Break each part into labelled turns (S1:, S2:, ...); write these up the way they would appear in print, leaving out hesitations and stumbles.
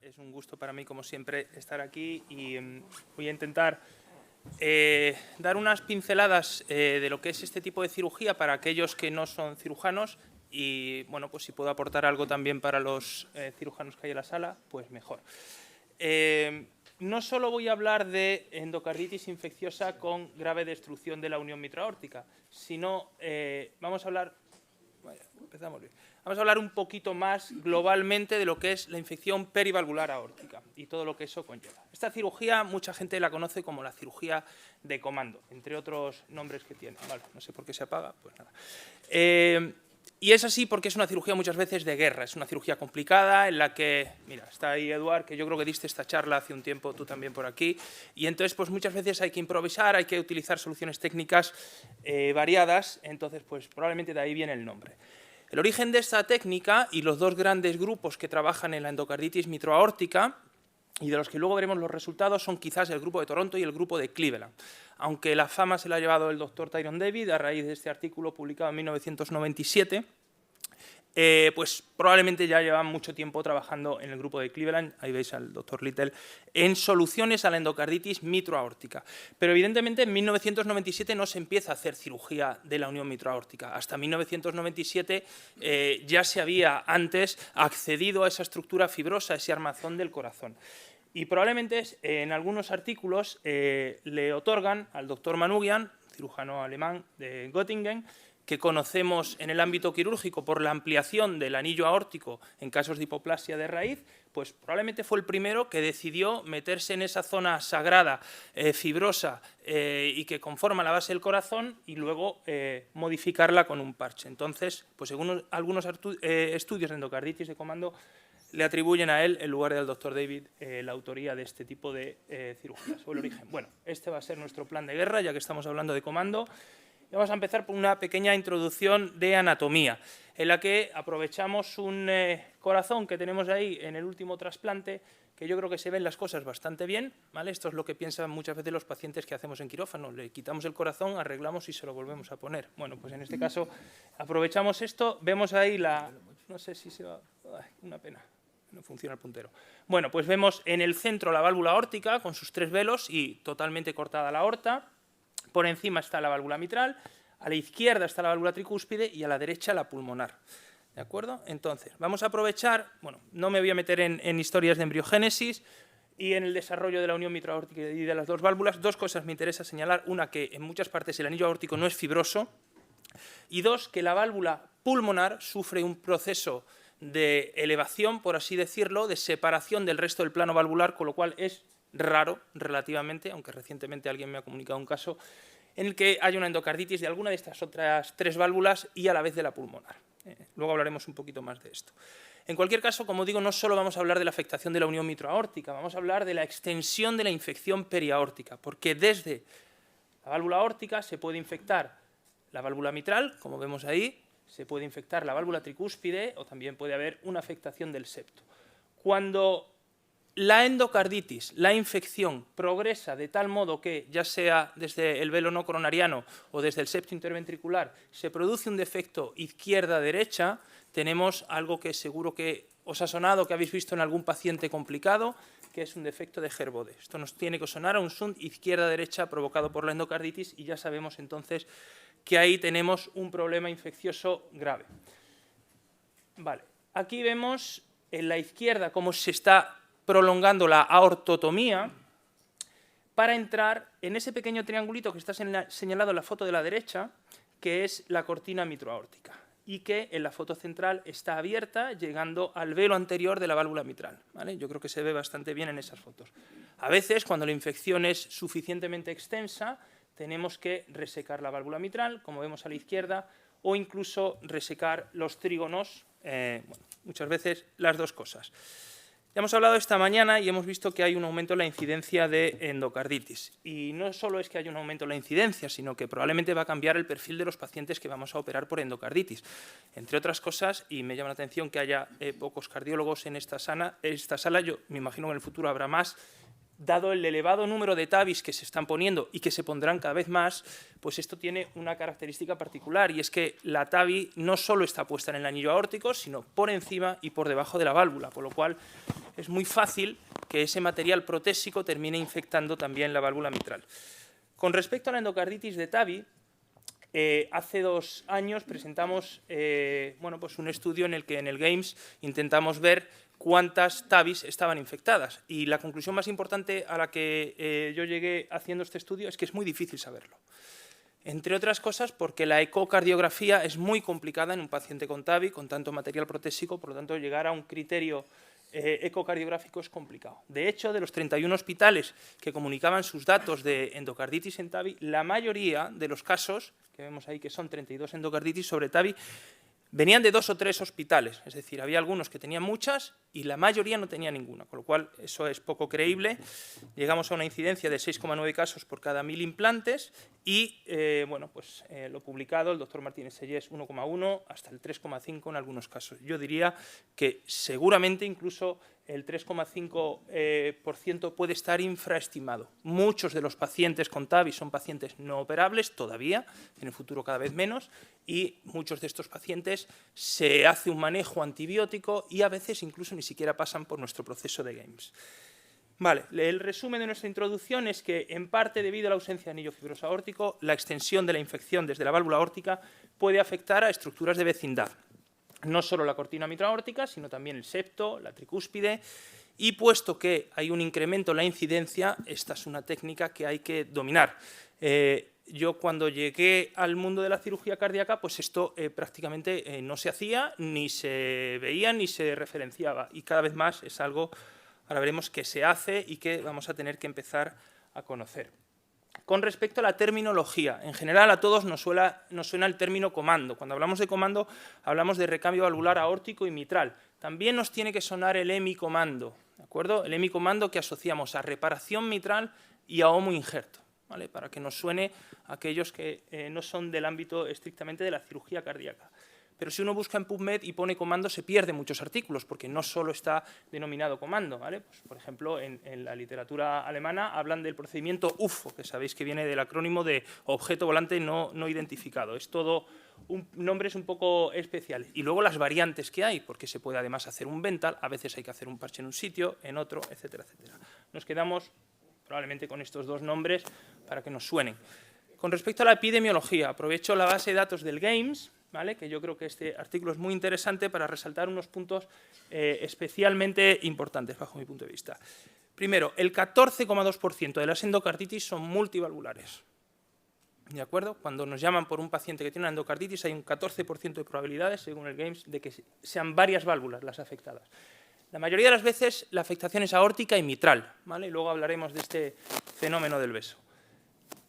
S1: Es un gusto para mí, como siempre, estar aquí y voy a intentar dar unas pinceladas de lo que es este tipo de cirugía para aquellos que no son cirujanos y, bueno, pues si puedo aportar algo también para los cirujanos que hay en la sala, pues mejor. No solo voy a hablar de endocarditis infecciosa con grave destrucción de la unión mitroaórtica, sino vamos a hablar... Vaya, empezamos bien. Vamos a hablar un poquito más globalmente de lo que es la infección perivalvular aórtica y todo lo que eso conlleva. Esta cirugía mucha gente la conoce como la cirugía de comando, entre otros nombres que tiene. Vale, no sé por qué se apaga, pues nada. Y es así porque es una cirugía muchas veces de guerra, es una cirugía complicada en la que, mira, está ahí Eduard, que yo creo que diste esta charla hace un tiempo, tú también por aquí, y entonces pues muchas veces hay que improvisar, hay que utilizar soluciones técnicas variadas, entonces pues probablemente de ahí viene el nombre. El origen de esta técnica y los dos grandes grupos que trabajan en la endocarditis mitroaórtica y de los que luego veremos los resultados son quizás el grupo de Toronto y el grupo de Cleveland, aunque la fama se la ha llevado el doctor Tyrone David a raíz de este artículo publicado en 1997, pues probablemente ya llevan mucho tiempo trabajando en el grupo de Cleveland, ahí veis al doctor Little, en soluciones a la endocarditis mitroaórtica. Pero evidentemente en 1997 no se empieza a hacer cirugía de la unión mitroaórtica. Hasta 1997 ya se había antes accedido a esa estructura fibrosa, a ese armazón del corazón. Y probablemente en algunos artículos le otorgan al doctor Manoogian, cirujano alemán de Göttingen, que conocemos en el ámbito quirúrgico por la ampliación del anillo aórtico en casos de hipoplasia de raíz, pues probablemente fue el primero que decidió meterse en esa zona sagrada, fibrosa y que conforma la base del corazón y luego modificarla con un parche. Entonces, pues según algunos estudios de endocarditis de comando, le atribuyen a él, en lugar del doctor David, la autoría de este tipo de cirugías o el origen. Bueno, este va a ser nuestro plan de guerra, ya que estamos hablando de comando. Vamos a empezar por una pequeña introducción de anatomía, en la que aprovechamos un corazón que tenemos ahí en el último trasplante, que yo creo que se ven las cosas bastante bien, ¿vale? Esto es lo que piensan muchas veces los pacientes que hacemos en quirófano, le quitamos el corazón, arreglamos y se lo volvemos a poner. Bueno, pues en este caso aprovechamos esto, vemos ahí la... no sé si se va... Ay, una pena. No funciona el puntero. Bueno, pues vemos en el centro la válvula aórtica con sus 3 velos y totalmente cortada la aorta. Por encima está la válvula mitral, a la izquierda está la válvula tricúspide y a la derecha la pulmonar. ¿De acuerdo? Entonces, vamos a aprovechar, bueno, no me voy a meter en historias de embriogénesis y en el desarrollo de la unión mitroaórtica y de las dos válvulas. Dos cosas me interesa señalar. Una, que en muchas partes el anillo aórtico no es fibroso. Y dos, que la válvula pulmonar sufre un proceso de elevación, por así decirlo, de separación del resto del plano valvular, con lo cual es raro relativamente, aunque recientemente alguien me ha comunicado un caso en el que hay una endocarditis de alguna de estas otras 3 válvulas y a la vez de la pulmonar. Luego hablaremos un poquito más de esto. En cualquier caso, como digo, no solo vamos a hablar de la afectación de la unión mitroaórtica, vamos a hablar de la extensión de la infección periaórtica, porque desde la válvula aórtica se puede infectar la válvula mitral, como vemos ahí, se puede infectar la válvula tricúspide o también puede haber una afectación del septo. Cuando la endocarditis, la infección, progresa de tal modo que, ya sea desde el velo no coronariano o desde el septo interventricular, se produce un defecto izquierda-derecha, tenemos algo que seguro que os ha sonado, que habéis visto en algún paciente complicado, que es un defecto de Herbode. Esto nos tiene que sonar a un shunt izquierda-derecha provocado por la endocarditis y ya sabemos entonces que ahí tenemos un problema infeccioso grave. Vale, aquí vemos en la izquierda cómo se está prolongando la aortotomía para entrar en ese pequeño triangulito que está señalado en la foto de la derecha, que es la cortina mitroaórtica, y que en la foto central está abierta, llegando al velo anterior de la válvula mitral, ¿vale? Yo creo que se ve bastante bien en esas fotos. A veces, cuando la infección es suficientemente extensa, tenemos que resecar la válvula mitral, como vemos a la izquierda, o incluso resecar los trígonos, bueno, muchas veces las dos cosas. Ya hemos hablado esta mañana y hemos visto que hay un aumento en la incidencia de endocarditis. Y no solo es que haya un aumento en la incidencia, sino que probablemente va a cambiar el perfil de los pacientes que vamos a operar por endocarditis. Entre otras cosas, y me llama la atención que haya pocos cardiólogos en esta sala, yo me imagino que en el futuro habrá más, dado el elevado número de TAVIs que se están poniendo y que se pondrán cada vez más, pues esto tiene una característica particular, y es que la TAVI no solo está puesta en el anillo aórtico, sino por encima y por debajo de la válvula, con lo cual es muy fácil que ese material protésico termine infectando también la válvula mitral. Con respecto a la endocarditis de TAVI, hace 2 años presentamos pues un estudio en el que en el GAMES intentamos ver cuántas TAVIs estaban infectadas. Y la conclusión más importante a la que yo llegué haciendo este estudio es que es muy difícil saberlo. Entre otras cosas porque la ecocardiografía es muy complicada en un paciente con TAVI, con tanto material protésico, por lo tanto llegar a un criterio ecocardiográfico es complicado. De hecho, de los 31 hospitales que comunicaban sus datos de endocarditis en TAVI, la mayoría de los casos, que vemos ahí que son 32 endocarditis sobre TAVI, venían de 2 o 3 hospitales, es decir, había algunos que tenían muchas y la mayoría no tenía ninguna, con lo cual eso es poco creíble. Llegamos a una incidencia de 6,9 casos por cada 1000 implantes y lo publicado, el doctor Martínez Sellés, 1,1 hasta el 3,5 en algunos casos. Yo diría que seguramente incluso el 3,5% puede estar infraestimado. Muchos de los pacientes con TAVI son pacientes no operables todavía, en el futuro cada vez menos, y muchos de estos pacientes se hace un manejo antibiótico y a veces incluso ni siquiera pasan por nuestro proceso de GAMES. Vale, el resumen de nuestra introducción es que, en parte debido a la ausencia de anillo fibroso aórtico, la extensión de la infección desde la válvula aórtica puede afectar a estructuras de vecindad. No solo la cortina mitral aórtica, sino también el septo, la tricúspide, y puesto que hay un incremento en la incidencia, esta es una técnica que hay que dominar. Yo cuando llegué al mundo de la cirugía cardíaca, pues esto prácticamente no se hacía, ni se veía, ni se referenciaba, y cada vez más es algo, ahora veremos, que se hace y que vamos a tener que empezar a conocer. Con respecto a la terminología, en general a todos nos suena el término comando. Cuando hablamos de comando, hablamos de recambio valvular aórtico y mitral. También nos tiene que sonar el hemicomando, ¿de acuerdo? El hemicomando que asociamos a reparación mitral y a homoinjerto, ¿vale? Para que nos suene a aquellos que no son del ámbito estrictamente de la cirugía cardíaca. Pero si uno busca en PubMed y pone comando, se pierden muchos artículos, porque no solo está denominado comando, ¿vale? Pues, por ejemplo, en la literatura alemana hablan del procedimiento UFO, que sabéis que viene del acrónimo de objeto volante no identificado. Es todo nombres un poco especiales. Y luego las variantes que hay, porque se puede además hacer un vental, a veces hay que hacer un parche en un sitio, en otro, etcétera, etcétera. Nos quedamos probablemente con estos 2 nombres para que nos suenen. Con respecto a la epidemiología, aprovecho la base de datos del GAMES, ¿vale? Que yo creo que este artículo es muy interesante para resaltar unos puntos especialmente importantes bajo mi punto de vista. Primero, el 14,2% de las endocarditis son multivalvulares. ¿De acuerdo? Cuando nos llaman por un paciente que tiene una endocarditis, hay un 14% de probabilidades, según el GAMES, de que sean varias válvulas las afectadas. La mayoría de las veces la afectación es aórtica y mitral, ¿vale? Y luego hablaremos de este fenómeno del beso.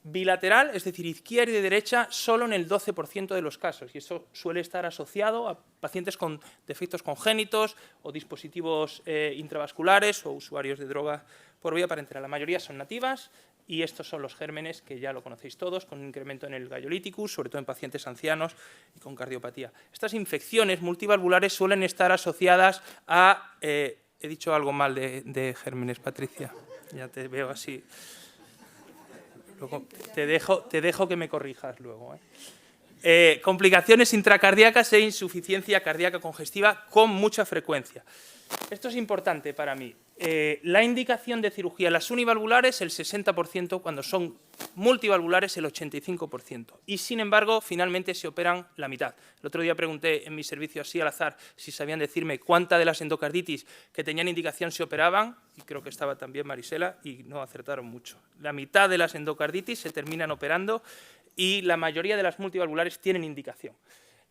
S1: Bilateral, es decir, izquierda y derecha, solo en el 12% de los casos, y eso suele estar asociado a pacientes con defectos congénitos o dispositivos intravasculares o usuarios de droga por vía parenteral. La mayoría son nativas y estos son los gérmenes que ya lo conocéis todos, con un incremento en el gallolíticus, sobre todo en pacientes ancianos y con cardiopatía. Estas infecciones multivalvulares suelen estar asociadas a... he dicho algo mal de gérmenes, Patricia, ya te veo así... Luego te dejo que me corrijas luego. Complicaciones intracardíacas e insuficiencia cardíaca congestiva con mucha frecuencia. Esto es importante para mí. La indicación de cirugía, las univalvulares, el 60%, cuando son multivalvulares, el 85%. Y, sin embargo, finalmente se operan la mitad. El otro día pregunté en mi servicio así al azar si sabían decirme cuánta de las endocarditis que tenían indicación se operaban, y creo que estaba también Marisela, y no acertaron mucho. La mitad de las endocarditis se terminan operando y la mayoría de las multivalvulares tienen indicación.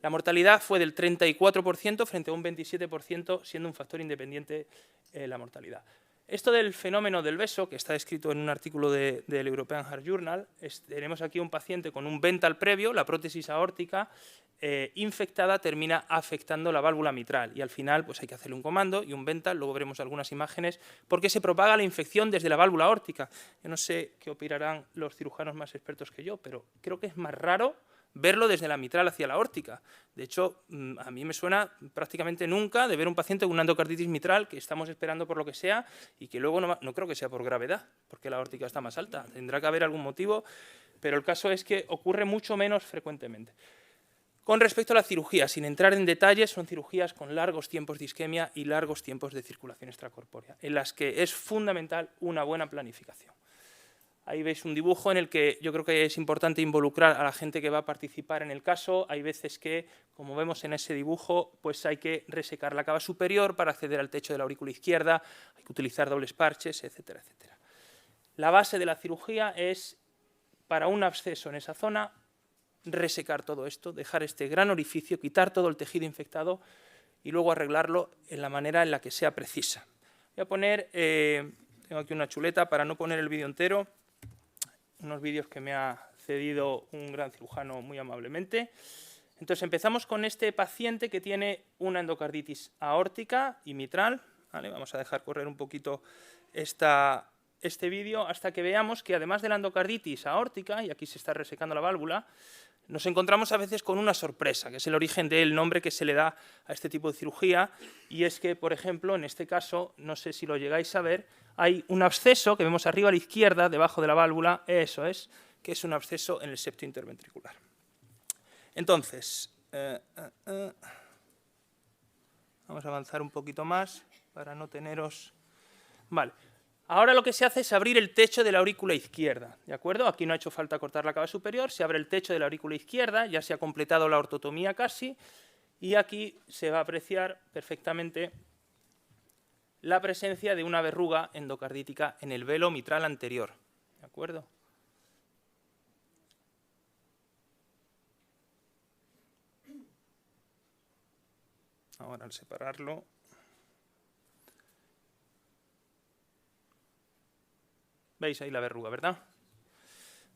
S1: La mortalidad fue del 34% frente a un 27%, siendo un factor independiente la mortalidad. Esto del fenómeno del beso, que está escrito en un artículo del European Heart Journal, tenemos aquí un paciente con un vental previo, la prótesis aórtica infectada termina afectando la válvula mitral y al final pues hay que hacerle un comando y un vental, luego veremos algunas imágenes, porque se propaga la infección desde la válvula aórtica. Yo no sé qué opinarán los cirujanos más expertos que yo, pero creo que es más raro verlo desde la mitral hacia la aórtica. De hecho, a mí me suena prácticamente nunca de ver un paciente con una endocarditis mitral que estamos esperando por lo que sea y que luego no creo que sea por gravedad, porque la aórtica está más alta. Tendrá que haber algún motivo, pero el caso es que ocurre mucho menos frecuentemente. Con respecto a la cirugía, sin entrar en detalles, son cirugías con largos tiempos de isquemia y largos tiempos de circulación extracorpórea, en las que es fundamental una buena planificación. Ahí veis un dibujo en el que yo creo que es importante involucrar a la gente que va a participar en el caso. Hay veces que, como vemos en ese dibujo, pues hay que resecar la cava superior para acceder al techo de la aurícula izquierda, hay que utilizar dobles parches, etcétera, etcétera. La base de la cirugía es, para un absceso en esa zona, resecar todo esto, dejar este gran orificio, quitar todo el tejido infectado y luego arreglarlo en la manera en la que sea precisa. Voy a poner, tengo aquí una chuleta para no poner el vídeo entero, unos vídeos que me ha cedido un gran cirujano muy amablemente. Entonces empezamos con este paciente que tiene una endocarditis aórtica y mitral. ¿Vale? Vamos a dejar correr un poquito este vídeo hasta que veamos que además de la endocarditis aórtica, y aquí se está resecando la válvula, nos encontramos a veces con una sorpresa, que es el origen del nombre que se le da a este tipo de cirugía, y es que, por ejemplo, en este caso, no sé si lo llegáis a ver, hay un absceso que vemos arriba a la izquierda, debajo de la válvula, eso es, que es un absceso en el septo interventricular. Entonces, vamos a avanzar un poquito más para no teneros... Vale. Ahora lo que se hace es abrir el techo de la aurícula izquierda, ¿de acuerdo? Aquí no ha hecho falta cortar la cava superior, se abre el techo de la aurícula izquierda, ya se ha completado la ortotomía casi, y aquí se va a apreciar perfectamente la presencia de una verruga endocardítica en el velo mitral anterior, ¿de acuerdo? Ahora al separarlo... ¿Veis ahí la verruga, verdad?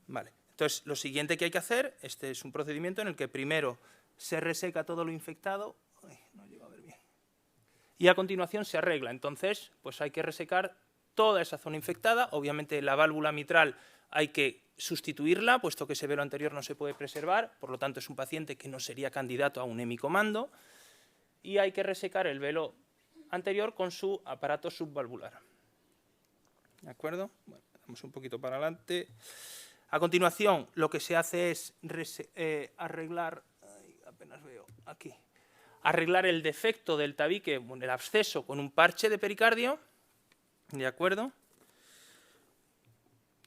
S1: Vale. Entonces, lo siguiente que hay que hacer, este es un procedimiento en el que primero se reseca todo lo infectado. Ay, no llego a ver bien. Y a continuación se arregla. Entonces, pues hay que resecar toda esa zona infectada. Obviamente, la válvula mitral hay que sustituirla, puesto que ese velo anterior no se puede preservar. Por lo tanto, es un paciente que no sería candidato a un hemicomando. Y hay que resecar el velo anterior con su aparato subvalvular. ¿De acuerdo? Bueno, damos un poquito para adelante. A continuación, lo que se hace es arreglar, apenas veo aquí, arreglar el defecto del tabique, el absceso, con un parche de pericardio, ¿de acuerdo?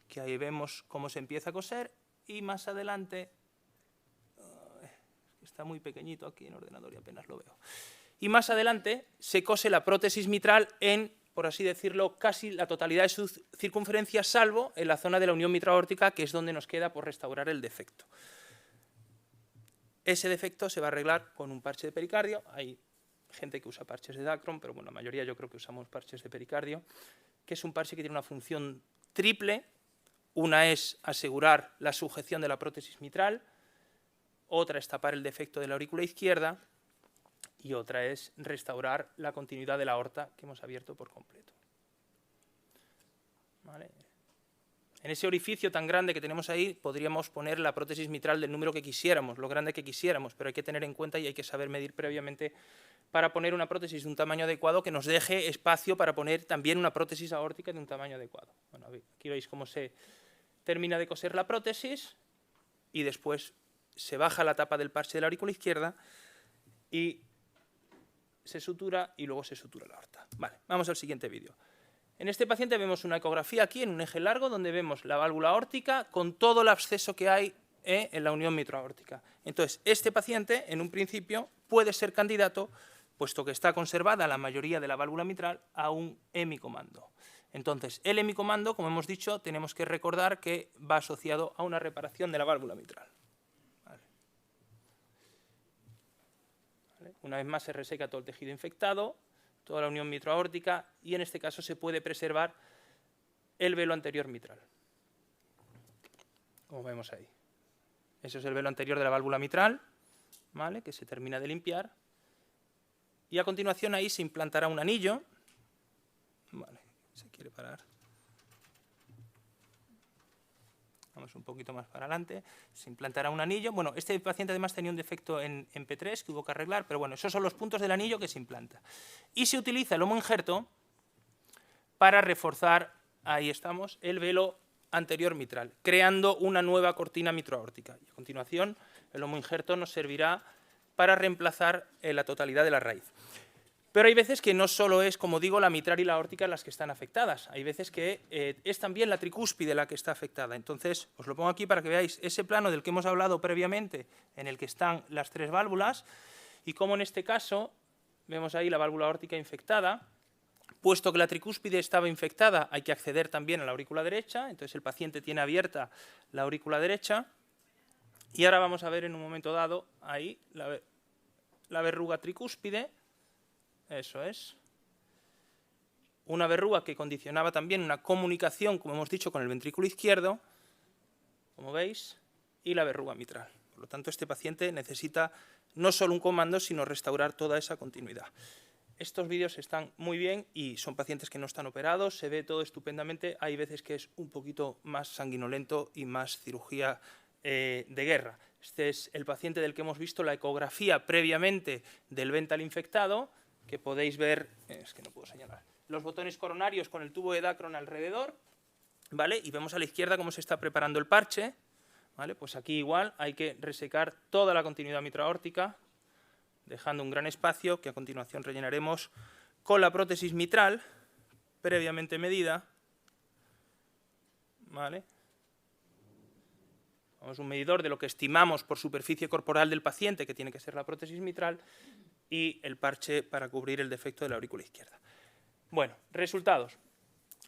S1: Que ahí vemos cómo se empieza a coser, y más adelante, está muy pequeñito aquí en el ordenador y apenas lo veo, y más adelante se cose la prótesis mitral en, por así decirlo, casi la totalidad de su circunferencia, salvo en la zona de la unión mitral-aórtica, que es donde nos queda por restaurar el defecto. Ese defecto se va a arreglar con un parche de pericardio. Hay gente que usa parches de Dacron, pero bueno, la mayoría yo creo que usamos parches de pericardio, que es un parche que tiene una función triple. Una es asegurar la sujeción de la prótesis mitral, otra es tapar el defecto de la aurícula izquierda, y otra es restaurar la continuidad de la aorta que hemos abierto por completo. ¿Vale? En ese orificio tan grande que tenemos ahí podríamos poner la prótesis mitral del número que quisiéramos, lo grande que quisiéramos, pero hay que tener en cuenta y hay que saber medir previamente para poner una prótesis de un tamaño adecuado que nos deje espacio para poner también una prótesis aórtica de un tamaño adecuado. Bueno, aquí veis cómo se termina de coser la prótesis y después se baja la tapa del parche de la aurícula izquierda y se sutura y luego se sutura la aorta. Vale, vamos al siguiente vídeo. En este paciente vemos una ecografía aquí en un eje largo donde vemos la válvula aórtica con todo el absceso que hay en la unión mitral-aórtica. Entonces, este paciente, en un principio, puede ser candidato, puesto que está conservada la mayoría de la válvula mitral, a un hemicomando. Entonces, el hemicomando, como hemos dicho, tenemos que recordar que va asociado a una reparación de la válvula mitral. Una vez más se reseca todo el tejido infectado, toda la unión mitral-aórtica, y en este caso se puede preservar el velo anterior mitral. Como vemos ahí. Ese es el velo anterior de la válvula mitral, ¿vale? Que se termina de limpiar. Y a continuación ahí se implantará un anillo. Vale, se quiere parar. Vamos un poquito más para adelante. Se implantará un anillo. Bueno, este paciente además tenía un defecto en P3 que hubo que arreglar, pero bueno, esos son los puntos del anillo que se implanta. Y se utiliza el homoinjerto para reforzar, ahí estamos, el velo anterior mitral, creando una nueva cortina mitroaórtica. Y a continuación, el homoinjerto nos servirá para reemplazar la totalidad de la raíz. Pero hay veces que no solo es, como digo, la mitral y la aórtica las que están afectadas. Hay veces que es también la tricúspide la que está afectada. Entonces, os lo pongo aquí para que veáis ese plano del que hemos hablado previamente, en el que están las tres válvulas, y cómo en este caso vemos ahí la válvula aórtica infectada. Puesto que la tricúspide estaba infectada, hay que acceder también a la aurícula derecha. Entonces, el paciente tiene abierta la aurícula derecha. Y ahora vamos a ver en un momento dado ahí la verruga tricúspide. Eso es. Una verruga que condicionaba también una comunicación, como hemos dicho, con el ventrículo izquierdo, como veis, y la verruga mitral. Por lo tanto, este paciente necesita no solo un comando, sino restaurar toda esa continuidad. Estos vídeos están muy bien y son pacientes que no están operados, se ve todo estupendamente. Hay veces que es un poquito más sanguinolento y más cirugía de guerra. Este es el paciente del que hemos visto la ecografía previamente del ventral infectado, que podéis ver, es que no puedo señalar, los botones coronarios con el tubo de Dacron alrededor, ¿vale? Y vemos a la izquierda cómo se está preparando el parche, ¿vale? Pues aquí igual hay que resecar toda la continuidad mitroaórtica, dejando un gran espacio que a continuación rellenaremos con la prótesis mitral previamente medida, ¿vale? Vamos a un medidor de lo que estimamos por superficie corporal del paciente, que tiene que ser la prótesis mitral, y el parche para cubrir el defecto de la aurícula izquierda. Bueno, resultados.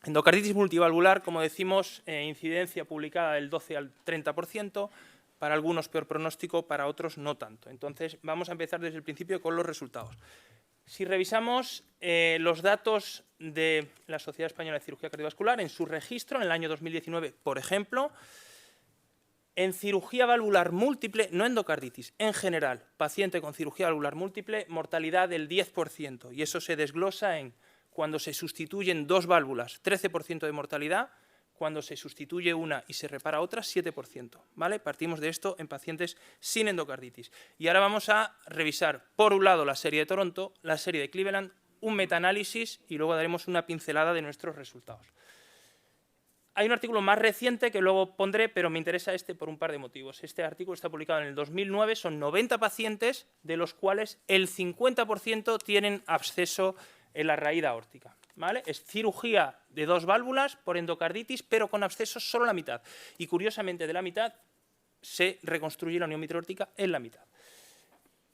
S1: Endocarditis multivalvular, como decimos, incidencia publicada del 12 al 30%, para algunos peor pronóstico, para otros no tanto. Entonces, vamos a empezar desde el principio con los resultados. Si revisamos los datos de la Sociedad Española de Cirugía Cardiovascular en su registro, en el año 2019, por ejemplo, en cirugía valvular múltiple, no endocarditis, en general, paciente con cirugía valvular múltiple, mortalidad del 10%, y eso se desglosa en cuando se sustituyen dos válvulas, 13% de mortalidad, cuando se sustituye una y se repara otra, 7%, ¿vale? Partimos de esto en pacientes sin endocarditis. Y ahora vamos a revisar, por un lado, la serie de Toronto, la serie de Cleveland, un metaanálisis y luego daremos una pincelada de nuestros resultados. Hay un artículo más reciente que luego pondré, pero me interesa este por un par de motivos. Este artículo está publicado en el 2009, son 90 pacientes, de los cuales el 50% tienen absceso en la raíz aórtica, ¿vale? Es cirugía de dos válvulas por endocarditis, pero con abscesos solo la mitad. Y curiosamente, de la mitad se reconstruye la unión mitroaórtica en la mitad.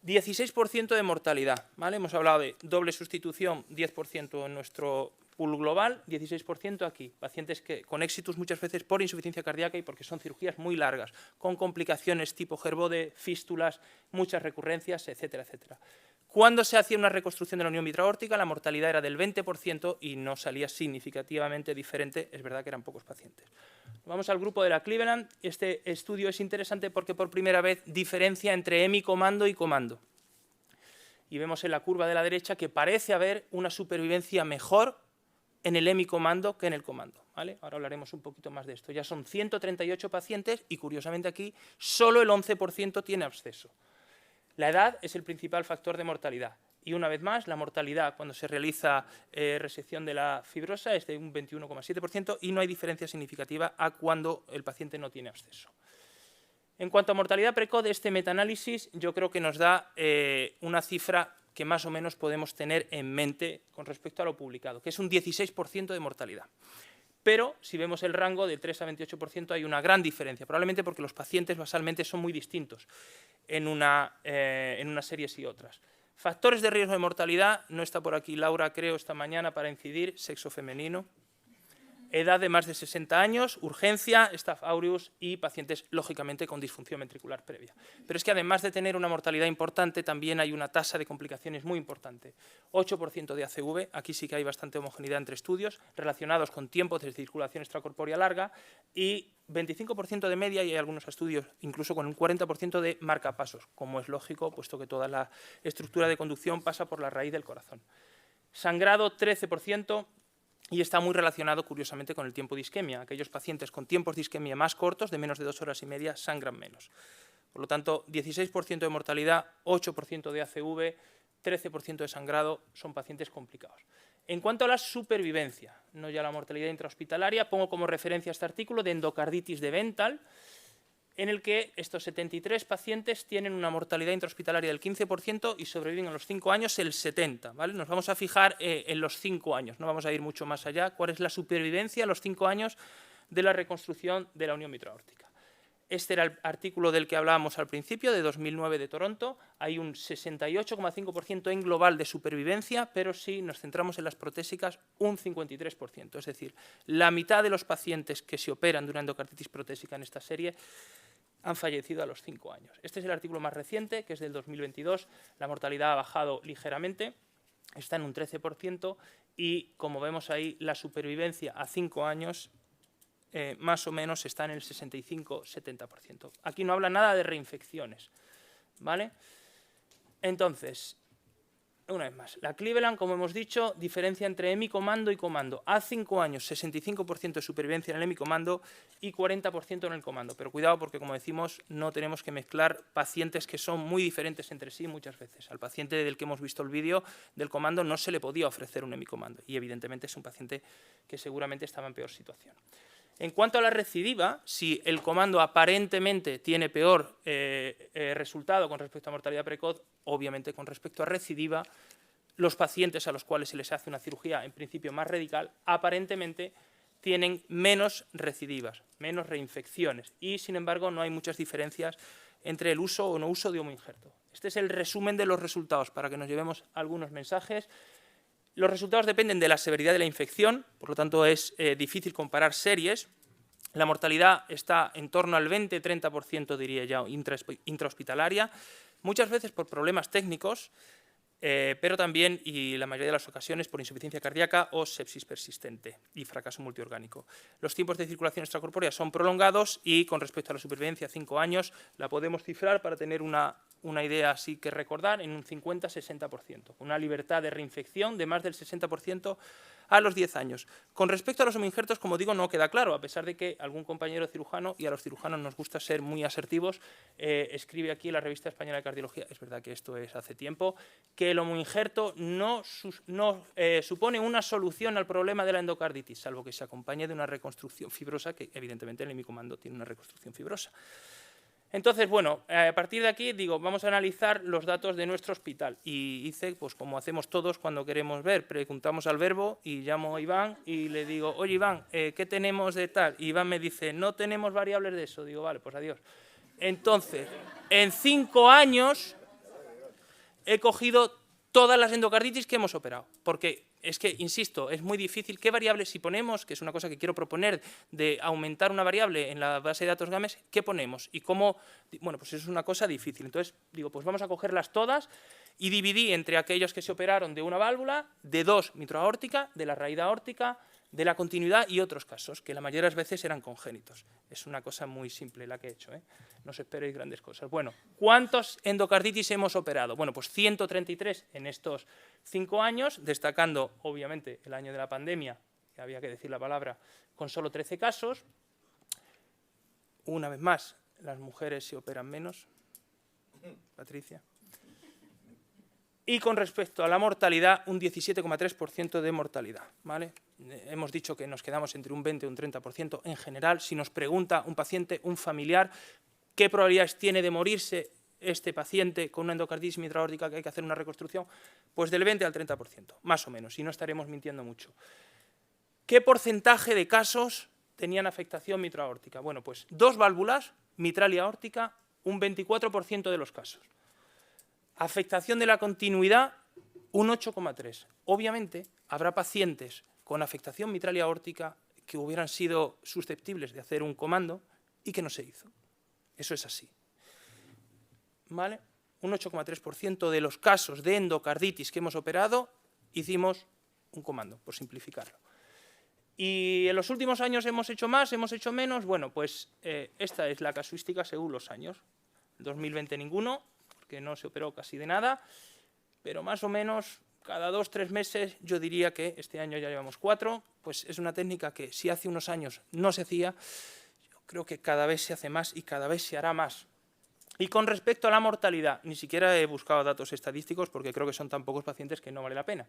S1: 16% de mortalidad, ¿vale? Hemos hablado de doble sustitución, 10% en nuestro pool global, 16% aquí. Pacientes que con éxitos muchas veces por insuficiencia cardíaca y porque son cirugías muy largas, con complicaciones tipo Gerbode, fístulas, muchas recurrencias, etcétera, etcétera. Cuando se hacía una reconstrucción de la unión mitroaórtica, la mortalidad era del 20% y no salía significativamente diferente, es verdad que eran pocos pacientes. Vamos al grupo de la Cleveland. Este estudio es interesante porque por primera vez diferencia entre hemicomando y comando. Y vemos en la curva de la derecha que parece haber una supervivencia mejor en el hemicomando que en el comando, ¿vale? Ahora hablaremos un poquito más de esto. Ya son 138 pacientes y, curiosamente, aquí solo el 11% tiene absceso. La edad es el principal factor de mortalidad. Y una vez más, la mortalidad cuando se realiza resección de la fibrosa es de un 21,7% y no hay diferencia significativa a cuando el paciente no tiene absceso. En cuanto a mortalidad precoz, este metaanálisis yo creo que nos da una cifra que más o menos podemos tener en mente con respecto a lo publicado, que es un 16% de mortalidad. Pero si vemos el rango de 3 a 28% hay una gran diferencia, probablemente porque los pacientes basalmente son muy distintos en unas series y otras. Factores de riesgo de mortalidad, no está por aquí Laura, creo, esta mañana para incidir, sexo femenino. Edad de más de 60 años, urgencia, Staph aureus y pacientes, lógicamente, con disfunción ventricular previa. Pero es que además de tener una mortalidad importante, también hay una tasa de complicaciones muy importante. 8% de ACV, aquí sí que hay bastante homogeneidad entre estudios, relacionados con tiempos de circulación extracorpórea larga, y 25% de media, y hay algunos estudios incluso con un 40% de marcapasos, como es lógico, puesto que toda la estructura de conducción pasa por la raíz del corazón. Sangrado, 13%. y está muy relacionado, curiosamente, con el tiempo de isquemia. Aquellos pacientes con tiempos de isquemia más cortos, de menos de 2 horas y media, sangran menos. Por lo tanto, 16% de mortalidad, 8% de ACV, 13% de sangrado, son pacientes complicados. En cuanto a la supervivencia, no ya la mortalidad intrahospitalaria, pongo como referencia este artículo de endocarditis de Benthal, en el que estos 73 pacientes tienen una mortalidad intrahospitalaria del 15% y sobreviven a los 5 años el 70%. ¿Vale? Nos vamos a fijar en los 5 años, no vamos a ir mucho más allá. ¿Cuál es la supervivencia a los 5 años de la reconstrucción de la unión mitral-aórtica? Este era el artículo del que hablábamos al principio, de 2009 de Toronto. Hay un 68,5% en global de supervivencia, pero si nos centramos en las protésicas, un 53%. Es decir, la mitad de los pacientes que se operan de una endocarditis protésica en esta serie han fallecido a los 5 años. Este es el artículo más reciente, que es del 2022. La mortalidad ha bajado ligeramente, está en un 13%, y como vemos ahí, la supervivencia a 5 años más o menos está en el 65-70%. Aquí no habla nada de reinfecciones, ¿vale? Entonces, una vez más, la Cleveland, como hemos dicho, diferencia entre hemicomando y comando. A 5 años, 65% de supervivencia en el hemicomando y 40% en el comando. Pero cuidado porque, como decimos, no tenemos que mezclar pacientes que son muy diferentes entre sí muchas veces. Al paciente del que hemos visto el vídeo del comando no se le podía ofrecer un hemicomando y, evidentemente, es un paciente que seguramente estaba en peor situación. En cuanto a la recidiva, si el comando aparentemente tiene peor resultado con respecto a mortalidad precoz, obviamente con respecto a recidiva, los pacientes a los cuales se les hace una cirugía en principio más radical, aparentemente tienen menos recidivas, menos reinfecciones y, sin embargo, no hay muchas diferencias entre el uso o no uso de homoinjerto. Este es el resumen de los resultados para que nos llevemos algunos mensajes. Los resultados dependen de la severidad de la infección, por lo tanto es difícil comparar series. La mortalidad está en torno al 20-30%, diría ya, intrahospitalaria, muchas veces por problemas técnicos, pero también, y la mayoría de las ocasiones, por insuficiencia cardíaca o sepsis persistente y fracaso multiorgánico. Los tiempos de circulación extracorpórea son prolongados y, con respecto a la supervivencia a 5 años, la podemos cifrar para tener una idea así que recordar en un 50-60%, una libertad de reinfección de más del 60% a los 10 años. Con respecto a los homoinjertos, como digo, no queda claro, a pesar de que algún compañero cirujano, y a los cirujanos nos gusta ser muy asertivos, escribe aquí en la Revista Española de Cardiología, es verdad que esto es hace tiempo, que el homoinjerto no supone una solución al problema de la endocarditis, salvo que se acompañe de una reconstrucción fibrosa, que evidentemente el hemicomando tiene una reconstrucción fibrosa. Entonces, bueno, a partir de aquí, digo, vamos a analizar los datos de nuestro hospital. Y hice, pues como hacemos todos cuando queremos ver, preguntamos al verbo y llamo a Iván y le digo, oye Iván, ¿qué tenemos de tal? Y Iván me dice, no tenemos variables de eso. Digo, vale, pues adiós. Entonces, en 5 años he cogido todas las endocarditis que hemos operado, porque es que, insisto, es muy difícil. ¿Qué variables si ponemos? Que es una cosa que quiero proponer, de aumentar una variable en la base de datos GAMES, ¿qué ponemos? Y cómo, bueno, pues eso es una cosa difícil. Entonces, digo, pues vamos a cogerlas todas y dividí entre aquellos que se operaron de una válvula, de 2 mitroaórtica, de la raíz aórtica, de la continuidad y otros casos, que la mayoría de las veces eran congénitos. Es una cosa muy simple la que he hecho, ¿eh? No os esperéis grandes cosas. Bueno, ¿cuántos endocarditis hemos operado? Bueno, pues 133 en estos 5 años, destacando, obviamente, el año de la pandemia, que había que decir la palabra, con solo 13 casos. Una vez más, las mujeres se operan menos. Patricia. Y con respecto a la mortalidad, un 17,3% de mortalidad, ¿vale? Hemos dicho que nos quedamos entre un 20 y un 30% en general. Si nos pregunta un paciente, un familiar, ¿qué probabilidades tiene de morirse este paciente con una endocarditis mitraórtica que hay que hacer una reconstrucción? Pues del 20 al 30%, más o menos, y no estaremos mintiendo mucho. ¿Qué porcentaje de casos tenían afectación mitraórtica? Bueno, pues 2 válvulas, mitral y aórtica, un 24% de los casos. Afectación de la continuidad, un 8,3%. Obviamente, habrá pacientes con afectación mitral y aórtica que hubieran sido susceptibles de hacer un comando y que no se hizo. Eso es así. ¿Vale? Un 8,3% de los casos de endocarditis que hemos operado hicimos un comando, por simplificarlo. ¿Y en los últimos años hemos hecho más, hemos hecho menos? Bueno, pues esta es la casuística según los años. En 2020 ninguno, que no se operó casi de nada, pero más o menos cada 2 o 3 meses, yo diría que este año ya llevamos 4, pues es una técnica que si hace unos años no se hacía, yo creo que cada vez se hace más y cada vez se hará más. Y con respecto a la mortalidad, ni siquiera he buscado datos estadísticos porque creo que son tan pocos pacientes que no vale la pena.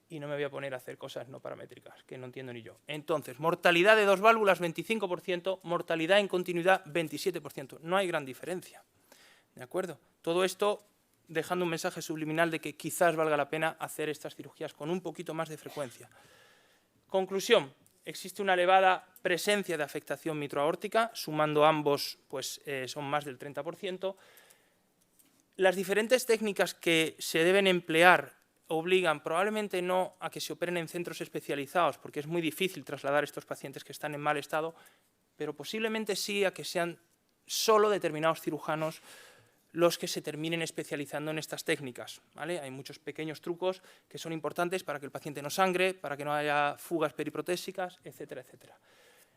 S1: Y no me voy a poner a hacer cosas no paramétricas, que no entiendo ni yo. Entonces, mortalidad de 2 válvulas, 25%, mortalidad en continuidad, 27%. No hay gran diferencia. ¿De acuerdo? Todo esto dejando un mensaje subliminal de que quizás valga la pena hacer estas cirugías con un poquito más de frecuencia. Conclusión. Existe una elevada presencia de afectación mitroaórtica, sumando ambos pues, son más del 30%. Las diferentes técnicas que se deben emplear obligan probablemente no a que se operen en centros especializados, porque es muy difícil trasladar a estos pacientes que están en mal estado, pero posiblemente sí a que sean solo determinados cirujanos los que se terminen especializando en estas técnicas, ¿vale? Hay muchos pequeños trucos que son importantes para que el paciente no sangre, para que no haya fugas periprotésicas, etcétera, etcétera.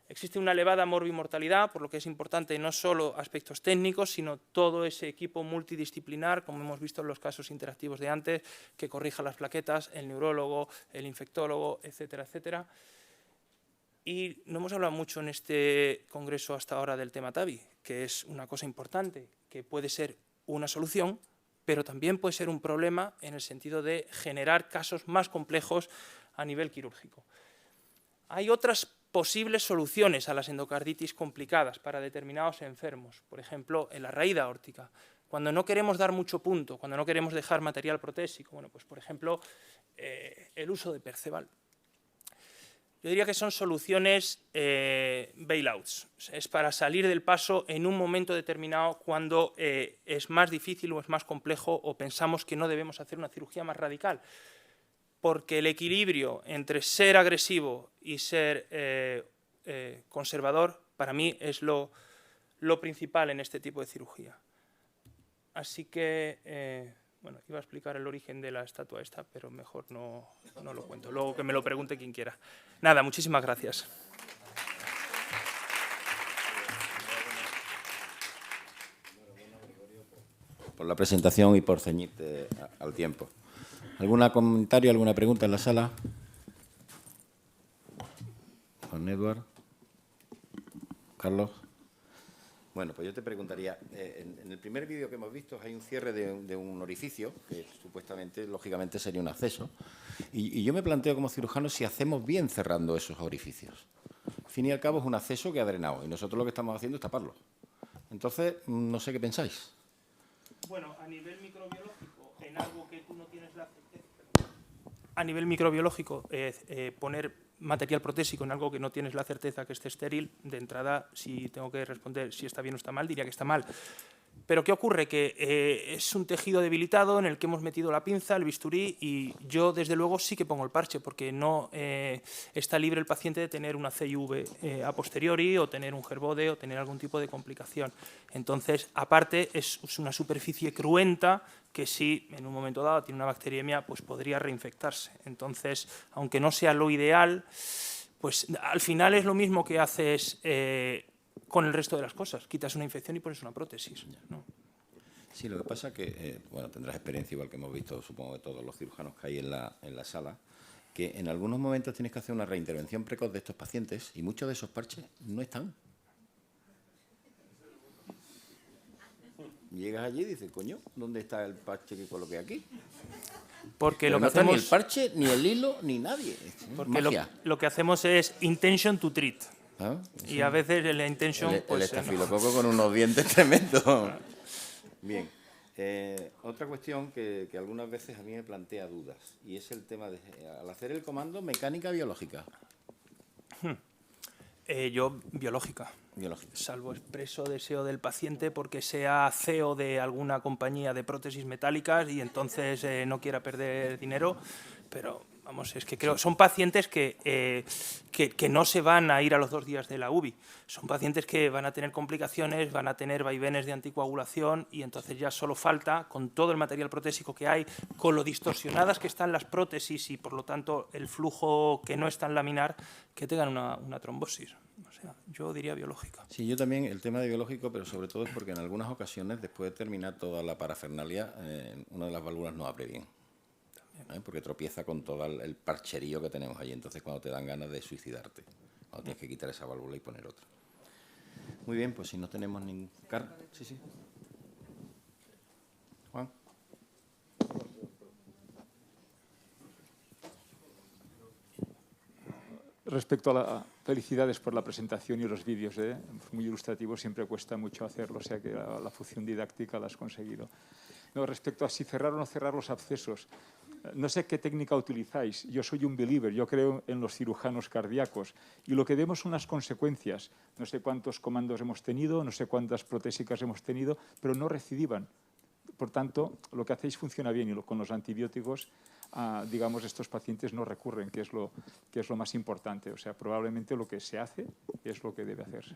S1: Existe una elevada morbimortalidad, por lo que es importante no solo aspectos técnicos, sino todo ese equipo multidisciplinar, como hemos visto en los casos interactivos de antes, que corrija las plaquetas, el neurólogo, el infectólogo, etcétera, etcétera. Y no hemos hablado mucho en este congreso hasta ahora del tema TAVI, que es una cosa importante, que puede ser una solución, pero también puede ser un problema en el sentido de generar casos más complejos a nivel quirúrgico. Hay otras posibles soluciones a las endocarditis complicadas para determinados enfermos, por ejemplo, en la raíz aórtica. Cuando no queremos dar mucho punto, cuando no queremos dejar material protésico, bueno, pues por ejemplo, el uso de Perceval. Yo diría que son soluciones bailouts, es para salir del paso en un momento determinado cuando es más difícil o es más complejo o pensamos que no debemos hacer una cirugía más radical. Porque el equilibrio entre ser agresivo y ser conservador, para mí, es lo principal en este tipo de cirugía. Así que, bueno, iba a explicar el origen de la estatua esta, pero mejor no lo cuento. Luego que me lo pregunte quien quiera. Nada, muchísimas gracias.
S2: Por la presentación y por ceñirte al tiempo. ¿Algún comentario, alguna pregunta en la sala? Juan Edward. Carlos. Bueno, pues yo te preguntaría, en el primer vídeo que hemos visto hay un cierre de un orificio, que supuestamente, lógicamente, sería un acceso, y yo me planteo como cirujano si hacemos bien cerrando esos orificios. Al fin y al cabo es un acceso que ha drenado, y nosotros lo que estamos haciendo es taparlo. Entonces, no sé qué pensáis.
S1: Bueno, a nivel microbiológico, en algo que tú no tienes la certeza. A nivel microbiológico, poner material protésico en algo que no tienes la certeza que esté estéril, de entrada, si tengo que responder si está bien o está mal, diría que está mal. Pero ¿qué ocurre? Que es un tejido debilitado en el que hemos metido la pinza, el bisturí, y yo, desde luego, sí que pongo el parche, porque no está libre el paciente de tener una CIV a posteriori, o tener un gerbode, o tener algún tipo de complicación. Entonces, aparte, es una superficie cruenta que si en un momento dado tiene una bacteriemia, pues podría reinfectarse. Entonces, aunque no sea lo ideal, pues al final es lo mismo que haces con el resto de las cosas. Quitas una infección y pones una prótesis, ¿no?
S2: Sí, lo que pasa es que, bueno, tendrás experiencia igual que hemos visto, supongo que todos los cirujanos que hay en la sala, que en algunos momentos tienes que hacer una reintervención precoz de estos pacientes y muchos de esos parches no están. Llegas allí y dices, coño, ¿dónde está el parche que coloqué aquí?
S1: Porque
S2: pero
S1: lo que
S2: no
S1: hacemos,
S2: está ni el parche, ni el hilo, ni nadie.
S1: Porque lo que hacemos es intention to treat.
S2: ¿Ah?
S1: Y a veces la intention...
S2: El estafilococo con unos dientes tremendos. Bien. Otra cuestión que algunas veces a mí me plantea dudas, y es el tema de, al hacer el comando, mecánica biológica.
S1: Yo, biológica. Salvo expreso deseo del paciente porque sea CEO de alguna compañía de prótesis metálicas y entonces no quiera perder dinero, pero vamos, es que creo son pacientes que no se van a ir a los 2 días de la UBI, son pacientes que van a tener complicaciones, van a tener vaivenes de anticoagulación y entonces ya solo falta, con todo el material protésico que hay, con lo distorsionadas que están las prótesis y por lo tanto el flujo que no es tan laminar, que tengan una trombosis. O sea, yo diría biológica.
S2: Sí, yo también el tema de biológico, pero sobre todo es porque en algunas ocasiones, después de terminar toda la parafernalia, una de las válvulas no abre bien.
S1: También.
S2: porque tropieza con todo el parcherío que tenemos ahí. Entonces, cuando te dan ganas de suicidarte, cuando tienes que quitar esa válvula y poner otra. Muy bien, pues si no tenemos ningún... Sí, sí. Juan.
S3: Respecto a la... Felicidades por la presentación y los vídeos, muy ilustrativos, siempre cuesta mucho hacerlo, o sea que la función didáctica la has conseguido. No, respecto a si cerrar o no cerrar los abscesos, no sé qué técnica utilizáis. Yo soy un believer, yo creo en los cirujanos cardíacos y lo que vemos son unas consecuencias. No sé cuántos comandos hemos tenido, no sé cuántas protésicas hemos tenido, pero no recidivan. Por tanto, lo que hacéis funciona bien y con los antibióticos, digamos, estos pacientes no recurren, que es lo más importante. O sea, probablemente lo que se hace es lo que debe hacerse.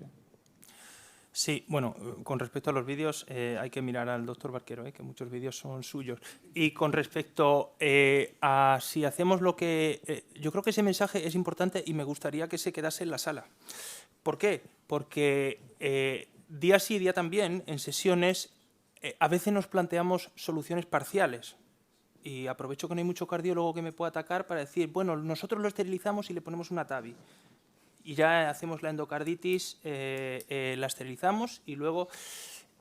S1: Sí, bueno, con respecto a los vídeos, hay que mirar al doctor Barquero, que muchos vídeos son suyos. Y con respecto a si hacemos lo que... yo creo que ese mensaje es importante y me gustaría que se quedase en la sala. ¿Por qué? Porque día sí, día también, en sesiones, a veces nos planteamos soluciones parciales. Y aprovecho que no hay mucho cardiólogo que me pueda atacar para decir, bueno, nosotros lo esterilizamos y le ponemos una TAVI. Y ya hacemos la endocarditis, la esterilizamos y luego...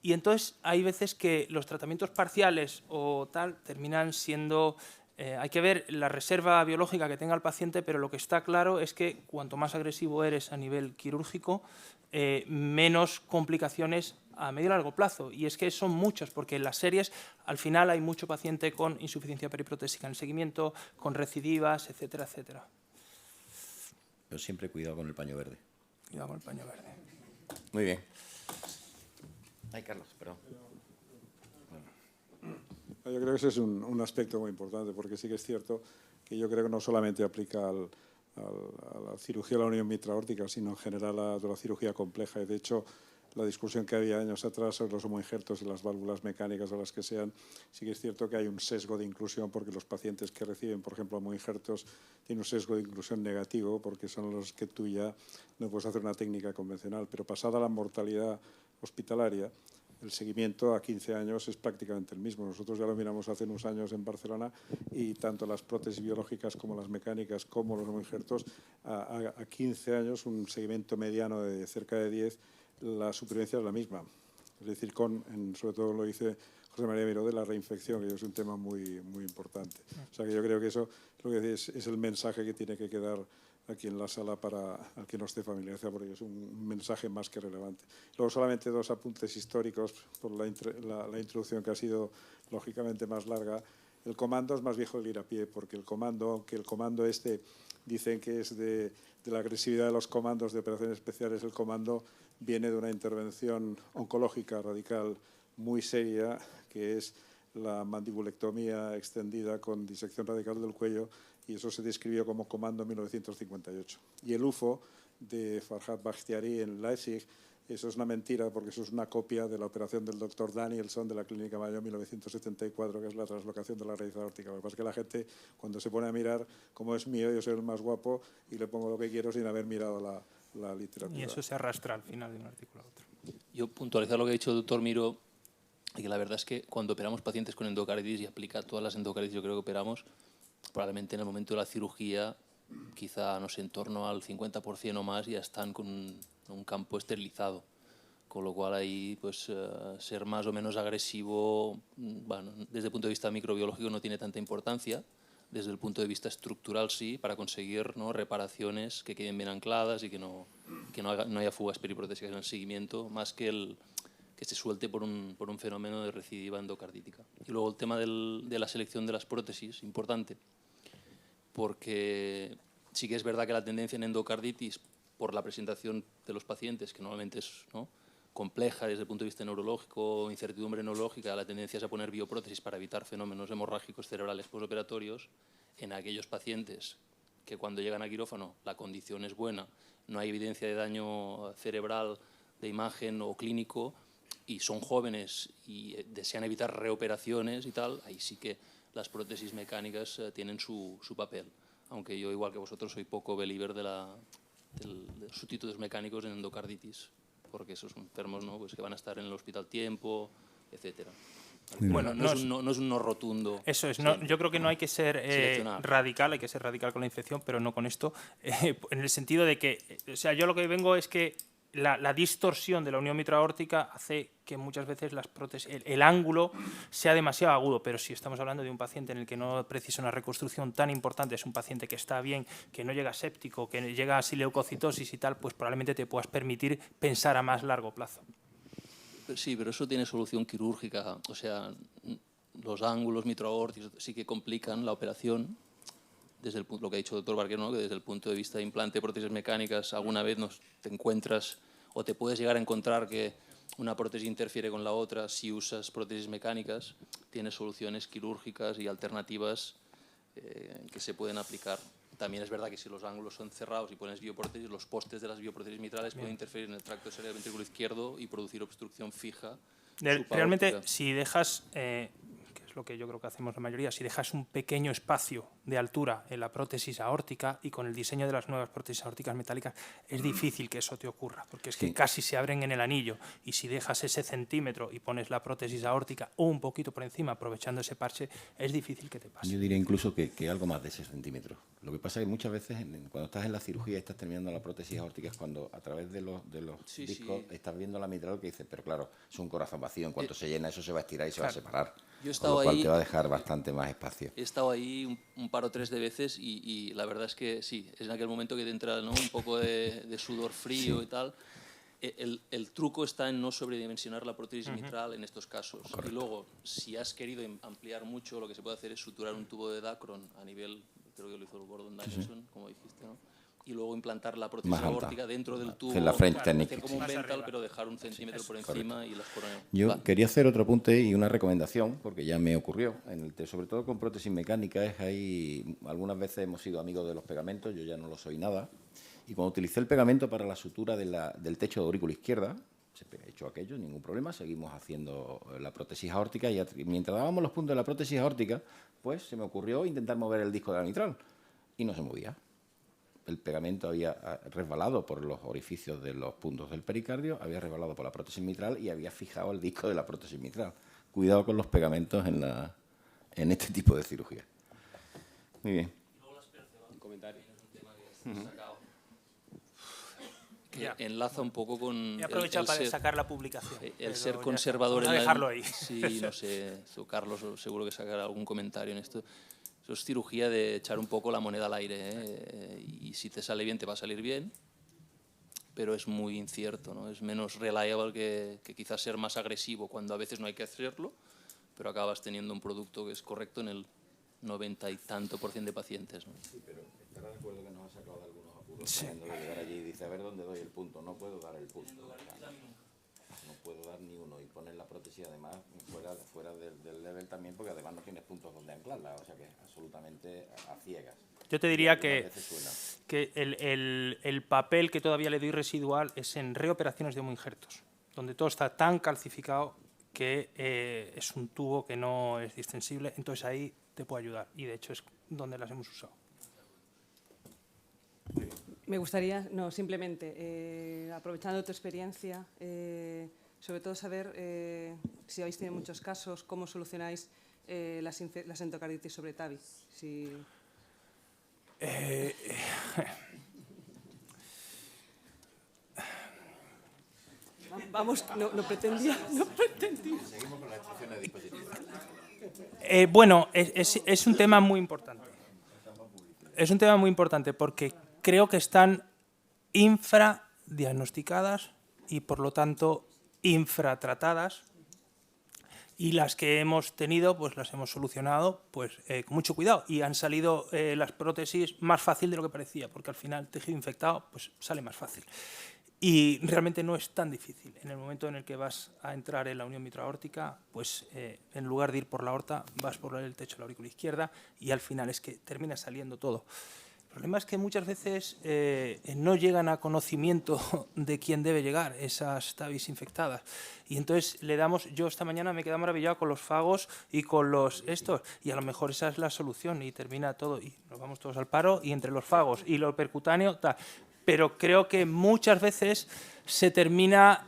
S1: Y entonces hay veces que los tratamientos parciales o tal terminan siendo... hay que ver la reserva biológica que tenga el paciente, pero lo que está claro es que cuanto más agresivo eres a nivel quirúrgico, menos complicaciones a medio y largo plazo. Y es que son muchas, porque en las series al final hay mucho paciente con insuficiencia periprotésica en el seguimiento, con recidivas, etcétera, etcétera.
S2: Pero siempre cuidado con el paño verde.
S1: Cuidado con el paño verde.
S2: Muy bien. Ay, Carlos, perdón.
S4: Yo creo que ese es un aspecto muy importante, porque sí que es cierto que yo creo que no solamente aplica a la cirugía de la unión mitral-aórtica, sino en general a la cirugía compleja. Y de hecho, la discusión que había años atrás sobre los homoinjertos y las válvulas mecánicas o las que sean, sí que es cierto que hay un sesgo de inclusión porque los pacientes que reciben, por ejemplo, homoinjertos tienen un sesgo de inclusión negativo porque son los que tú ya no puedes hacer una técnica convencional. Pero pasada la mortalidad hospitalaria, el seguimiento a 15 años es prácticamente el mismo. Nosotros ya lo miramos hace unos años en Barcelona y tanto las prótesis biológicas como las mecánicas como los homoinjertos, a 15 años, un seguimiento mediano de cerca de 10, la supervivencia es la misma. Es decir, sobre todo lo dice José María Miró de la reinfección, que es un tema muy, muy importante. O sea que yo creo que eso lo que es el mensaje que tiene que quedar aquí en la sala para el que no esté familiarizado, porque es un mensaje más que relevante. Luego solamente dos apuntes históricos por la introducción que ha sido lógicamente más larga. El comando es más viejo que el ir a pie, porque el comando, aunque el comando dicen que es de la agresividad de los comandos de operaciones especiales, el comando viene de una intervención oncológica radical muy seria, que es la mandibulectomía extendida con disección radical del cuello, y eso se describió como comando en 1958. Y el UFO de Farhad Bakhtiari en Leipzig, eso es una mentira porque eso es una copia de la operación del doctor Danielson de la Clínica Mayo en 1974, que es la translocación de la raíz aórtica. Lo que pasa es que la gente, cuando se pone a mirar, como es mío, yo soy el más guapo y le pongo lo que quiero sin haber mirado la literatura.
S1: Y eso se arrastra al final de un artículo a otro.
S5: Yo puntualizar lo que ha dicho el doctor Miró, y que la verdad es que cuando operamos pacientes con endocarditis y aplica todas las endocarditis, yo creo que operamos, probablemente en el momento de la cirugía, quizá, no sé, en torno al 50% o más ya están con un campo esterilizado. Con lo cual ahí, pues, ser más o menos agresivo, bueno, desde el punto de vista microbiológico no tiene tanta importancia. Desde el punto de vista estructural sí, para conseguir, ¿no?, reparaciones que queden bien ancladas y que no haya fugas periprotésicas en el seguimiento, más que que se suelte por un fenómeno de recidiva endocardítica. Y luego el tema de la selección de las prótesis, importante, porque sí que es verdad que la tendencia en endocarditis, por la presentación de los pacientes, que normalmente es, ¿no?, compleja desde el punto de vista neurológico, incertidumbre neurológica, la tendencia es a poner bioprótesis para evitar fenómenos hemorrágicos cerebrales postoperatorios en aquellos pacientes que cuando llegan a quirófano la condición es buena, no hay evidencia de daño cerebral de imagen o clínico y son jóvenes y desean evitar reoperaciones y tal, ahí sí que las prótesis mecánicas tienen su papel. Aunque yo, igual que vosotros, soy poco believer de los sustitutos mecánicos en endocarditis, porque esos enfermos, ¿no?, pues que van a estar en el hospital tiempo, etcétera.
S1: Bueno,
S5: no es un no rotundo.
S1: Eso es, no, yo creo que no hay que ser
S5: Seleccionar.
S1: radical, hay que ser radical con la infección, pero no con esto, en el sentido de que, o sea, yo lo que vengo es que la distorsión de la unión mitral-aórtica hace que muchas veces las prótesis, el ángulo sea demasiado agudo, pero si estamos hablando de un paciente en el que no precisa una reconstrucción tan importante, es un paciente que está bien, que no llega séptico, que llega a leucocitosis y tal, pues probablemente te puedas permitir pensar a más largo plazo.
S5: Sí, pero eso tiene solución quirúrgica. O sea, los ángulos mitral-aórticos sí que complican la operación, desde lo que ha dicho el doctor Barquero, ¿no? Que desde el punto de vista de implante de prótesis mecánicas, alguna vez te encuentras o te puedes llegar a encontrar que una prótesis interfiere con la otra. Si usas prótesis mecánicas, tienes soluciones quirúrgicas y alternativas que se pueden aplicar. También es verdad que si los ángulos son cerrados y pones bioprótesis, los postes de las bioprótesis mitrales pueden interferir en el tracto del ventrículo izquierdo y producir obstrucción fija.
S1: Realmente, si dejas, que es lo que yo creo que hacemos la mayoría, si dejas un pequeño espacio de altura en la prótesis aórtica y con el diseño de las nuevas prótesis aórticas metálicas, es difícil que eso te ocurra, porque es que casi se abren en el anillo, y si dejas ese centímetro y pones la prótesis aórtica un poquito por encima, aprovechando ese parche, es difícil que te pase.
S2: Yo diría incluso que algo más de ese centímetro. Lo que pasa es que muchas veces cuando estás en la cirugía y estás terminando la prótesis aórtica es cuando a través de los discos estás viendo la mitral que dices, pero claro, es un corazón vacío, en cuanto se llena eso se va a estirar y se va a separar.
S5: Yo he
S2: con lo
S5: estado
S2: cual
S5: ahí,
S2: te va a dejar bastante más espacio.
S5: He estado ahí un par o tres de veces y la verdad es que sí, es en aquel momento que te entra, ¿no? Un poco de sudor frío y tal. El truco está en no sobredimensionar la prótesis mitral en estos casos.
S2: Correcto.
S5: Y luego, si has querido ampliar mucho, lo que se puede hacer es suturar un tubo de Dacron a nivel, creo que lo hizo el Gordon Danielson, como dijiste, ¿no? Y luego implantar la prótesis
S2: Más alta.
S5: aórtica dentro del tubo.
S2: Hacer la French technique.
S5: Hacer como un
S1: Más
S5: vental,
S1: arriba.
S5: pero dejar un centímetro por encima y las coronas.
S2: Yo quería hacer otro apunte y una recomendación, porque ya me ocurrió, sobre todo con prótesis mecánicas, algunas veces hemos sido amigos de los pegamentos, yo ya no lo soy nada, y cuando utilicé el pegamento para la sutura del techo de aurícula izquierda, se he hecho aquello, ningún problema, seguimos haciendo la prótesis aórtica, y mientras dábamos los puntos de la prótesis aórtica, pues se me ocurrió intentar mover el disco de la mitral, y no se movía. El pegamento había resbalado por los orificios de los puntos del pericardio, había resbalado por la prótesis mitral y había fijado el disco de la prótesis mitral. Cuidado con los pegamentos en este tipo de cirugía. Muy bien.
S6: Un comentario.
S5: Que enlaza un poco con
S1: He aprovechado para sacar la publicación.
S5: el ser
S1: pero ya
S5: conservador
S1: está.
S5: en
S1: Vamos a dejarlo ahí.
S5: Sí, no sé, Carlos seguro que sacará algún comentario en esto. Eso es cirugía de echar un poco la moneda al aire, ¿eh? Y si te sale bien, te va a salir bien, pero es muy incierto, ¿no? Es menos reliable que quizás ser más agresivo cuando a veces no hay que hacerlo, pero acabas teniendo un producto que es correcto en el 90 y tanto % de pacientes, ¿no?
S2: Sí, pero estará de acuerdo que nos ha sacado de algunos apuros. Cuando llegar allí y dice, a ver dónde doy el punto, no puedo dar el punto. No puedo dar ni uno y poner la prótesis además fuera del level también, porque además no tienes puntos donde anclarla, o sea que es absolutamente a ciegas.
S1: Yo te diría que el papel que todavía le doy residual es en reoperaciones de homoinjertos, donde todo está tan calcificado que es un tubo que no es distensible, entonces ahí te puede ayudar y de hecho es donde las hemos usado.
S7: Me gustaría, no, simplemente, aprovechando tu experiencia, sobre todo saber si habéis tenido muchos casos, cómo solucionáis las endocarditis sobre TAVI. Si... Vamos, no pretendía.
S2: Seguimos con las instrucciones de dispositivos.
S1: Bueno, es un tema muy importante. Es un tema muy importante porque creo que están infradiagnosticadas y, por lo tanto, infratratadas. Y las que hemos tenido, pues las hemos solucionado pues, con mucho cuidado. Y han salido las prótesis más fácil de lo que parecía, porque al final el tejido infectado pues, sale más fácil. Y realmente no es tan difícil. En el momento en el que vas a entrar en la unión mitral-aórtica, pues en lugar de ir por la aorta, vas por el techo de la aurícula izquierda y al final es que termina saliendo todo. El problema es que muchas veces no llegan a conocimiento de quién debe llegar esas TAVIs infectadas. Y entonces le damos, yo esta mañana me he quedado maravillado con los fagos y con los estos, y a lo mejor esa es la solución y termina todo y nos vamos todos al paro y entre los fagos y lo percutáneo, tal. pero creo que muchas veces se termina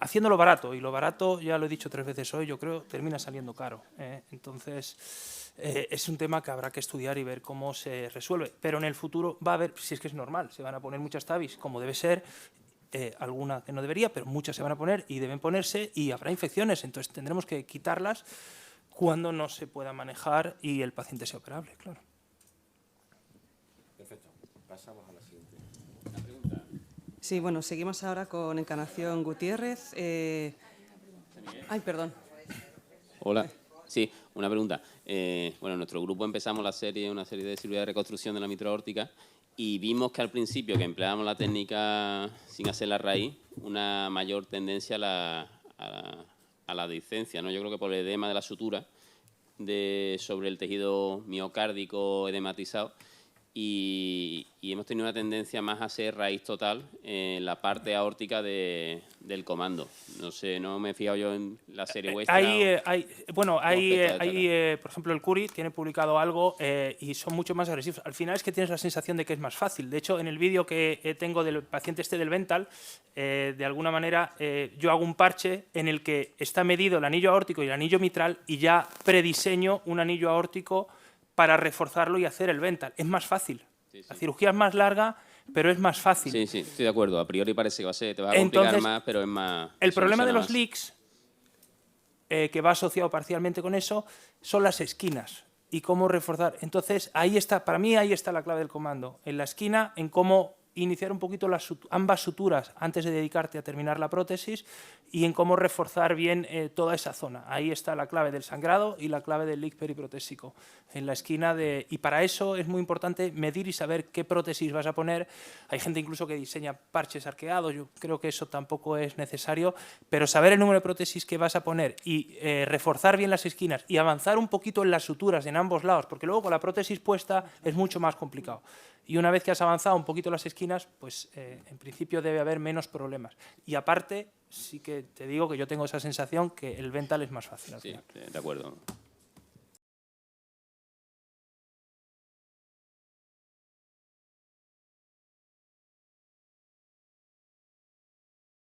S1: haciéndolo barato, y lo barato, ya lo he dicho 3 veces hoy, yo creo, termina saliendo caro. Entonces, es un tema que habrá que estudiar y ver cómo se resuelve. Pero en el futuro va a haber, si es que es normal, se van a poner muchas tabis, como debe ser, alguna que no debería, pero muchas se van a poner y deben ponerse, y habrá infecciones, entonces tendremos que quitarlas cuando no se pueda manejar y el paciente sea operable, claro.
S2: Perfecto. Pasamos a la siguiente.
S7: Sí, bueno, seguimos ahora con Encarnación Gutiérrez. Ay, perdón.
S6: Hola. Sí, una pregunta. Bueno, en nuestro grupo empezamos una serie de cirugía de reconstrucción de la mitral aórtica y vimos que al principio que empleábamos la técnica sin hacer la raíz, una mayor tendencia a la discencia, ¿no? Yo creo que por el edema de la sutura sobre el tejido miocárdico edematizado, y hemos tenido una tendencia más a hacer raíz total en la parte aórtica del comando. No sé, no me he fijado yo en la serie vuestra.
S1: Por ejemplo, el Curi tiene publicado algo y son mucho más agresivos. Al final es que tienes la sensación de que es más fácil. De hecho, en el vídeo que tengo del paciente del Vental, de alguna manera yo hago un parche en el que está medido el anillo aórtico y el anillo mitral, y ya prediseño un anillo aórtico para reforzarlo y hacer el Vental. Es más fácil. Sí. La cirugía es más larga, pero es más fácil.
S6: Sí, sí, estoy de acuerdo. A priori parece que te va a complicar. Entonces, más, pero es más...
S1: El problema de los leaks, que va asociado parcialmente con eso, son las esquinas y cómo reforzar. Entonces, ahí está, para mí ahí está la clave del comando. En la esquina, en cómo iniciar un poquito ambas suturas antes de dedicarte a terminar la prótesis, y en cómo reforzar bien toda esa zona. Ahí está la clave del sangrado y la clave del leak periprotésico. En la esquina y para eso es muy importante medir y saber qué prótesis vas a poner. Hay gente incluso que diseña parches arqueados, yo creo que eso tampoco es necesario, pero saber el número de prótesis que vas a poner y reforzar bien las esquinas y avanzar un poquito en las suturas en ambos lados, porque luego con la prótesis puesta es mucho más complicado. Y una vez que has avanzado un poquito las esquinas, pues en principio debe haber menos problemas. Y aparte, sí que te digo que yo tengo esa sensación que el Vental es más fácil.
S6: Sí, de acuerdo.